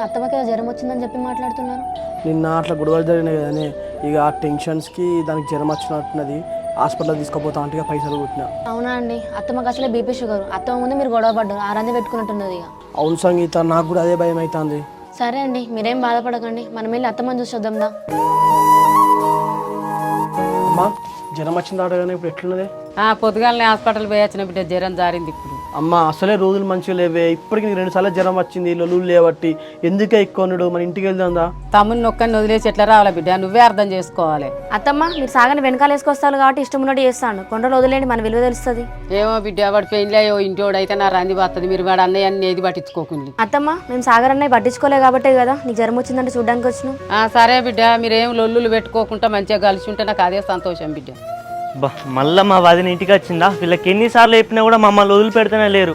అత్తమ్మకి ఏదో జ్వరం వచ్చిందని చెప్పి మాట్లాడుతున్నారు. నిన్న అట్లా గొడవలు జరిగినాయి కదనే, ఇక ఆ టెన్షన్స్కి దానికి జ్వరం వచ్చినట్టున్నది. హాస్పిటల్ తీసుకుపోతా అంటే ఇక పైసలు కొట్టినా. అవునా అండి, అత్తమ్మకి అసలే బీపీ షుగర్. అత్తమ్మ ముందు మీరు గొడవ పడ్డారు, ఆ రంది పెట్టుకున్నట్టున్నది. ఇక అవును సంగీత, నాకు కూడా అదే భయం అవుతుంది. సరే అండి, మీరేం బాధపడకండి, మనం వెళ్ళి అత్తమ్మని చూసి వద్దాందా. అమ్మా జ్వరం వచ్చిందాట కానీ ఇప్పుడు ఎట్లున్నది? పొద్దుగాలనే హాస్పిటల్ పోయి వచ్చిన బిడ్డ జ్వరం జారింది ఇప్పుడు. అమ్మ అసలే రోజులు మంచిగా లేవే, ఇప్పటికి నీకు 2 సార్లు జ్వరం వచ్చింది. లొల్లు లేవట్టి ఎందుకే ఎక్కువ మన ఇంటికి వెళ్దాందా? తమ్ముని నొక్కని వదిలేసి ఎట్లా రావాలా బిడ్డ, నువ్వే అర్థం చేసుకోవాలి. అత్తమ్మ మీరు సాగని వెనకాల వేసుకొస్తారు కాబట్టి ఇష్టం ఉన్నట్టు చేస్తాను. కొండలు వదిలేండి, మన విలువ తెలుస్తుంది. ఏమో బిడ్డ, వాడు పెయిన్లే ఇంటోడు అయితే నా రంది పోతుంది. మీరు వాడు అన్నయ్య అన్ని ఏది పట్టించుకోకుండా. అత్తమ్మ మేము సాగర్ అన్నయ్య పట్టించుకోలే కాబట్టే కదా నీకు జ్వరం వచ్చిందంటే చూడడానికి వచ్చినాం. సరే బిడ్డ, మీరేం లొల్లులు పెట్టుకోకుండా మంచిగా కలిసి ఉంటే నాకు అదే సంతోషం బిడ్డ. మళ్ళీ మా వదిన ఇంటికి వచ్చిందా? వీళ్ళకి ఎన్నిసార్లు చెప్పినా కూడా మమ్మల్ని వదిలిపెడుతూనే లేరు.